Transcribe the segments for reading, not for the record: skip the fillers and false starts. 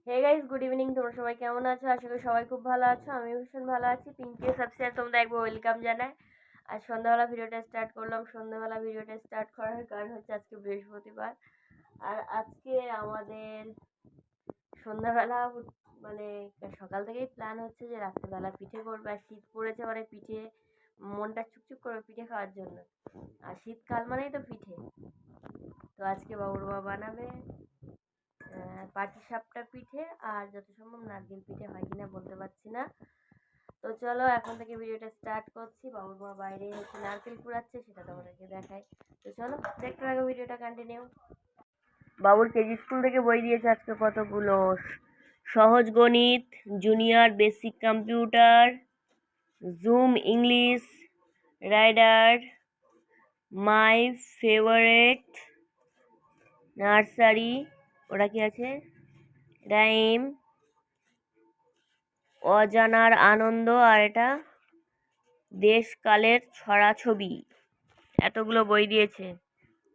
Hey guys, good evening. তোমরা সবাই কেমন আছো? আশা করি সবাই খুব ভালো আছো। আমি ভীষণ ভালো আছি। পিঙ্কি সাবস্ক্রাইব তোমাদের একবার ওয়েলকাম জানাই। আজ সন্ধ্যাবেলা ভিডিওটা স্টার্ট করলাম। সন্ধ্যাবেলা ভিডিওটা স্টার্ট করার কারণ হচ্ছে আজকে বৃহস্পতিবার। আর আজকে আমাদের সন্ধ্যাবেলা মানে সকাল থেকেই প্ল্যান হচ্ছে যে রাত্রেবেলা পিঠে করবে। আর শীত পড়েছে মানে পিঠে মনটা চুপচুপ করবে পিঠে খাওয়ার জন্য। আর শীতকাল মানেই তো পিঠে। তো আজকে বাবুর মা বানাবে পাটিসাপটা পিঠে, আর যত সম্ভব নারকেল পিঠে হয় কিনা বলতে পারছি না। তো চলো এখন থেকে ভিডিওটা স্টার্ট করছি। বাবুর মা বাইরে হচ্ছে নারকেল কুড়াচ্ছে, সেটা তোমাদেরকে দেখাই। তো চলো দেখতে থাকো ভিডিওটা কন্টিনিউ। বাবুর কেজি স্কুল থেকে বই দিয়েছে আজকে কতগুলো। সহজ গণিত, junior basic computer, zoom English, rider, my favourite, nursery, ওরা কি আছে, রাইম, অজানার আনন্দ, আর এটা দেশকালের ছড়াছবি। এতগুলো বই দিয়েছে,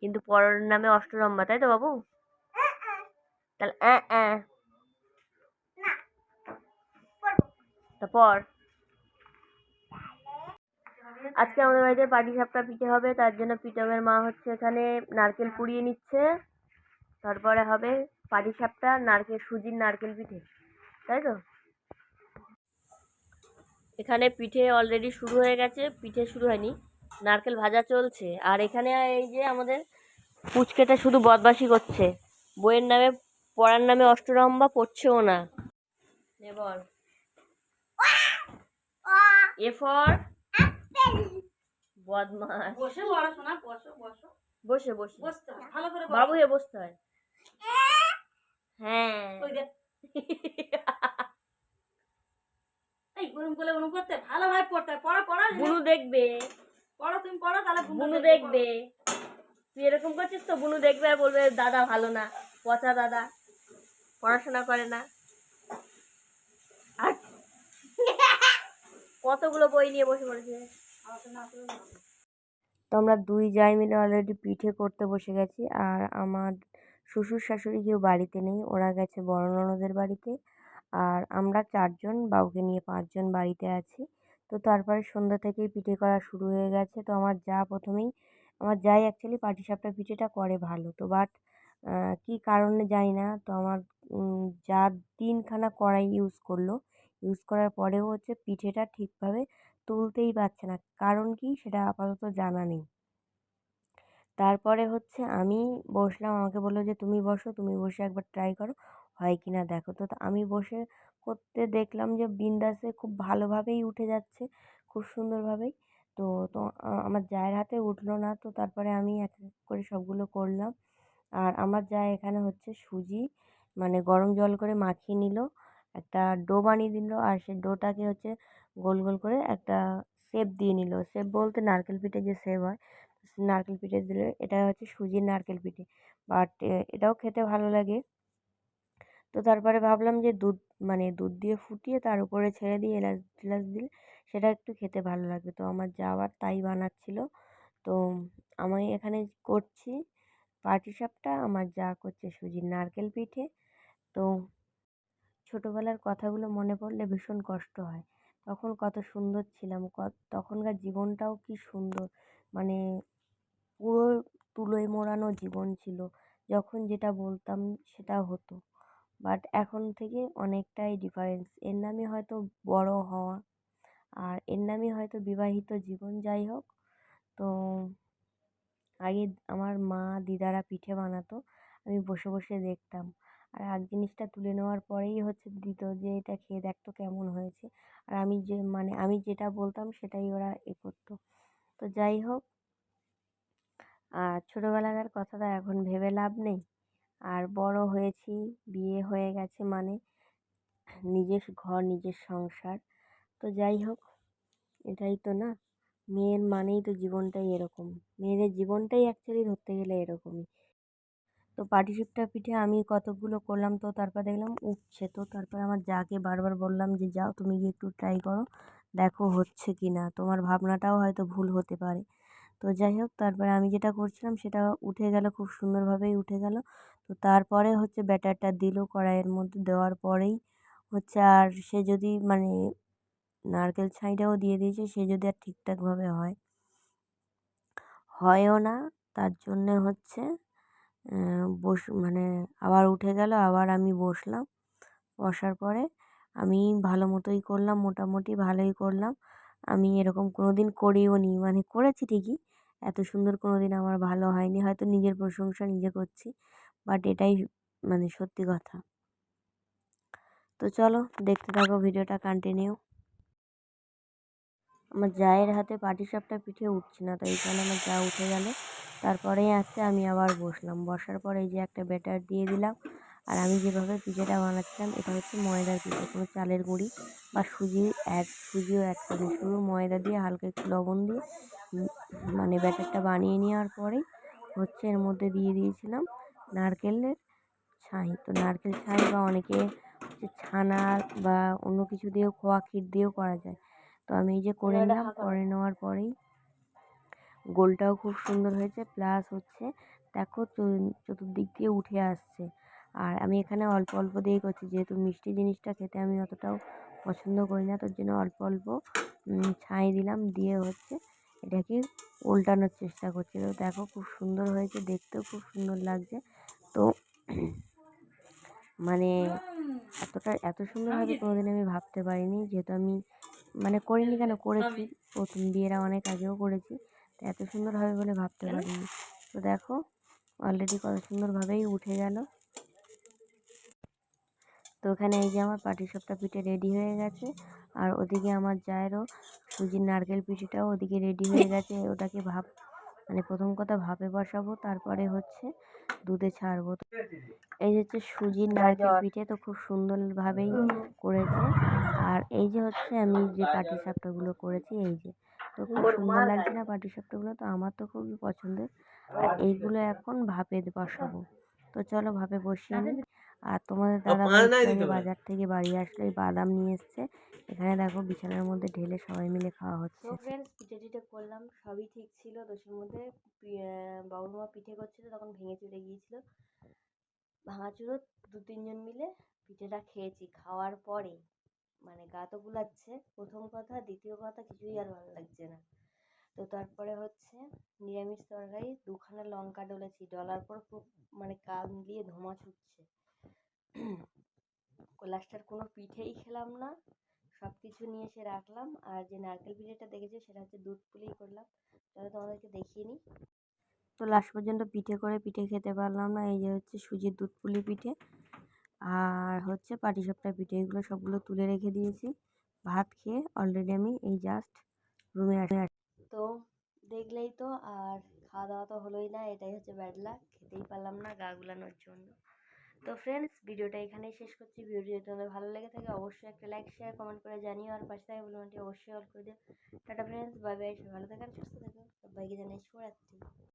কিন্তু পড়ার নামে অষ্টরম্ভা, তাই তো বাবু? তাহলে তারপর আজকে আমাদের বাড়িতে পাটিসাপটা পিঠে হবে, তার জন্য পিঠমের মা হচ্ছে এখানে নারকেল কুড়িয়ে নিচ্ছে। তারপরে হবে পাটিসাপটা, সুজির নারকেল পিঠে, তাই তো? এখানে পিঠে অলরেডি শুরু হয়ে গেছে, পিঠে শুরু হয়নি, নারকেল ভাজা চলছে। আর এখানে এই যে আমাদের পুচকেটা শুধু বদমাশি করছে, বইয়ের নামে পড়ার নামে অষ্টরম্ভা, পড়ছেও না। এবার এ ফর বদমাস। বসে পড়াশোনা, বসো বসো, বসে বসে বসতে হয় ভালো করে, বাবু এ বসতে হয়। হ্যাঁ এই গরম বলে গরম করতে ভালোভাবে পড়তে হয়। পড়া পড়া বুনু দেখবে, পড়ো তুমি পড়ো, তাহলে বুনু দেখবে। তুই এরকম করছিস তো বুনু দেখবে আর বলবে দাদা ভালো না, পচা দাদা, পড়াশোনা করে না। আর কতগুলো বই নিয়ে বসে পড়েছে। তো আমরা দুই জায় মিলে অলরেডি পিঠে করতে বসে গেছি। আর আমার শ্বশুর শাশুড়ি কেউ বাড়িতে নেই, ওরা গেছে বড় ননদের বাড়িতে। আর আমরা 4 জন, বাবুকে নিয়ে 5 জন বাড়িতে আছি। তো তারপরে সন্ধ্যা থেকেই পিঠে করা শুরু হয়ে গেছে। তো আমার যাই অ্যাকচুয়ালি পাটিসাপটা পিঠেটা করে ভালো, তো বাট কী কারণে জানি না, তো আমার যা 3খানা কড়াই ইউজ করার পরেও হচ্ছে পিঠেটা ঠিকভাবে তুলতেই পারছে না। কারণ কি সেটা আপাতত জানা নেই। তারপরে হচ্ছে আমি বসলাম, আমাকে বললো যে তুমি বসে একবার ট্রাই করো হয় কি না দেখো। তো আমি বসে করতে দেখলাম যে বিন্দাসে খুব ভালোভাবেই উঠে যাচ্ছে, খুব সুন্দরভাবেই। তো তো আমার জায়ের হাতে উঠলো না। তো তারপরে আমি এক এক করে সবগুলো করলাম। আর আমার যা এখানে হচ্ছে সুজি মানে গরম জল করে মাখিয়ে নিল, একটা ডো বানিয়ে দিল। আর সেই ডোটাকে হচ্ছে গোল গোল করে একটা শেপ দিয়ে নিল। শেপ বলতে নারকেল পিঠে যে শেপ হয়, নারকেল পিঠে দিলে এটা হচ্ছে সুজির নারকেল পিঠে। বাট এটাও খেতে ভালো লাগে। তো তারপরে ভাবলাম যে দুধ দিয়ে ফুটিয়ে তার উপরে ছেড়ে দিয়ে এলাচ টেলাচ দিলে সেটা একটু খেতে ভালো লাগবে। তো আমার যা আবার তাই বানাচ্ছিল। তো আমি এখানে করছি পাটিসাপটা, আমার যা করছে সুজির নারকেল পিঠে। তো ছোটোবেলার কথাগুলো মনে পড়লে ভীষণ কষ্ট হয়। তখন কত সুন্দর ছিলাম, তখনকার জীবনটাও কি সুন্দর, মানে পুরো তুলোয় মোড়ানো জীবন ছিল। যখন যেটা বলতাম সেটা হতো। বাট এখন থেকে অনেকটাই ডিফারেন্স। এর নামই হয়তো বড় হওয়া, আর এর নামই হয়তো বিবাহিত জীবন। যাই হোক, তো আগে আমার মা দিদারা পিঠে বানাতো, আমি বসে বসে দেখতাম। আর জিনিসটা তুলে নেওয়ার পরেই হচ্ছে দিত যে এটা খেয়ে দেখ তো কেমন হয়েছে। আর আমি যেটা বলতাম সেটাই ওরা করতো। তো যাই হোক, আর ছোটোবেলাকার কথাটা এখন ভেবে লাভ নেই। আর বড় হয়েছি, বিয়ে হয়ে গেছে, মানে নিজের ঘর, নিজের সংসার। তো যাই হোক, এটাই তো না, মেয়ের মানেই তো জীবনটাই এরকম। মেয়েদের জীবনটাই অ্যাকচুয়ালি ধরতে গেলে এরকমই। তো পাটিসাপটা পিঠে আমি কতগুলো করলাম, তো তারপর দেখলাম উঠছে। তো তারপর আমার যাকে বারবার বললাম যে যাও তুমি গিয়ে একটু ট্রাই করো, দেখো হচ্ছে কি না, তোমার ভাবনাটাও হয়তো ভুল হতে পারে। তো যাই হোক, তারপরে আমি যেটা করছিলাম সেটা উঠে গেল, খুব সুন্দরভাবেই উঠে গেল। তো তারপরে হচ্ছে ব্যাটারটা দিল কড়াইয়ের মধ্যে, দেওয়ার পরেই হচ্ছে আর সে যদি মানে নারকেল ছাইটাও দিয়ে দিয়েছে, সে যদি আর ঠিকঠাকভাবে হয়ও না, তার জন্যে হচ্ছে মানে আবার উঠে গেল। আবার আমি বসলাম, বসার পরে আমি ভালো মতোই করলাম, মোটামুটি ভালোই করলাম। আমি এরকম কোনো দিন করিও নি, মানে করেছি ঠিকই, এত সুন্দর কোনো দিন আমার ভালো হয়নি। হয়তো নিজের প্রশংসা নিজে করছি, বাট এটাই মানে সত্যি কথা। তো চলো দেখতে থাকো ভিডিওটা কন্টিনিউ। আমার জায়ের হাতে পাটিসাপটা পিঠে উঠছে না, তো এই কারণে আমার যা উঠে গেল। তারপরেই আছে আমি আবার বসলাম, বসার পরে এই যে একটা ব্যাটার দিয়ে দিলাম। আর আমি যেভাবে পিঠেটা বানাচ্ছিলাম, এটা হচ্ছে ময়দার পিঠে, কোনো চালের গুঁড়ি বা সুজিও অ্যাড করি, শুধু ময়দা দিয়ে হালকা একটু লবণ দিয়ে মানে ব্যাটারটা বানিয়ে নেওয়ার পরেই হচ্ছে এর মধ্যে দিয়ে দিয়েছিলাম নারকেলের ছাই। তো নারকেল ছাই বা অনেকে হচ্ছে ছানা বা অন্য কিছু দিয়েও, খোয়া ক্ষীর দিয়েও করা যায়। তো আমি এই যে করে নিলাম, করে নেওয়ার পরেই গোলটাও খুব সুন্দর হয়েছে, প্লাস হচ্ছে দেখো চতুর্দিক দিয়ে উঠে আসছে। আর আমি এখানে অল্প অল্প দিয়েই করছি, যেহেতু মিষ্টি জিনিসটা খেতে আমি অতটাও পছন্দ করি না, তার জন্য অল্প অল্প ছাই দিলাম, দিয়ে হচ্ছে এটাকে উল্টানোর চেষ্টা করছি। তো দেখো খুব সুন্দর হয়েছে, দেখতেও খুব সুন্দর লাগছে। তো মানে এত সুন্দর হবে কোনোদিন আমি ভাবতে পারিনি, যেহেতু আমি মানে করিনি, কেন করেছি প্রথম বিয়ের অনেক আগেও করেছি, তো এত সুন্দর হবে বলে ভাবতে পারিনি। তো দেখো অলরেডি কত সুন্দরভাবেই উঠে গেল। তো ওখানে এই যে আমার পাটিসাপটা পিঠে রেডি হয়ে গেছে, আর ওদিকে আমার জায়েরও সুজির নারকেল পিঠেটাও ওদিকে রেডি হয়ে গেছে। ওটাকে মানে প্রথম কথা ভাপে বসাবো, তারপরে হচ্ছে দুধে ছাড়বো। এই হচ্ছে সুজির নারকেল পিঠে, তো খুব সুন্দরভাবেই করেছে। আর এই যে হচ্ছে আমি যে পাটিসাপটাগুলো করেছি, এই যে তো খুব সুন্দর লাগছে না পাটিসাপটাগুলো, তো আমার তো খুবই পছন্দের। আর এইগুলো এখন ভাপে বসাবো। তো চলো ভাপে বসিয়ে নিই। আর তোমাদের দাদাভাই একটু আগে বাজার থেকে বাড়ি আসলে এই বাদাম নিয়ে এসছে, এখানে দেখো বিছানার মধ্যে ঢেলে সবাই মিলে খাওয়া হচ্ছে। তো ফ্রেন্ডস, পিঠে টিঠে করলাম, সবই ঠিক ছিল। দোষের মধ্যে বাবুর মা পিঠে করছিল, তখন ভেঙে চলে গিয়েছিল। ভাঙাচুরো 2-3 জন মিলে পিঠেটা খেয়েছি। খাওয়ার পরে মানে গা তো গুলাচ্ছে প্রথম কথা, দ্বিতীয় কথা কিছুই আর ভালো লাগছে না। তো তারপরে হচ্ছে নিরামিষ তরকারি, 2খানা লঙ্কা ডলেছি, ডলার পর খুব মানে কান দিয়ে ধোঁয়া ছুটছে। লাস্টের কোনো পিঠেই খেলাম না, সব কিছু নিয়ে এসে রাখলাম। আর যে নারকেল পিঠেটা দেখেছি সেটা হচ্ছে দুধ পুলিই করলাম, তাহলে তোমাদেরকে দেখিয়ে নিই। তো লাস্ট পর্যন্ত পিঠে খেতে পারলাম না। এই যে হচ্ছে সুজির দুধ পুলি পিঠে আর হচ্ছে পাটিসাপটা পিঠে, এগুলো সবগুলো তুলে রেখে দিয়েছি। ভাত খেয়ে অলরেডি আমি এই জাস্ট রুমে আসি। তো দেখলেই তো, আর খাওয়া দাওয়া তো হলোই না, এটাই হচ্ছে ব্যাড লাক, খেতেই পারলাম না গা গুলানোর জন্য। তো ফ্রেন্ডস, ভিডিওটা এখানেই শেষ করছি। ভিডিও যদি তোমাদের ভালো লেগে থাকে অবশ্যই একটা লাইক শেয়ার কমেন্ট করে জানিও, আর পাশে থাকা বেল বাটনটি অবশ্যই অল করে দিও। টাটা ফ্রেন্ডস, বাই বাই, ভালো থাকেন সুস্থ থাকুন, সবাইকে জানাই শুভরাত্রি।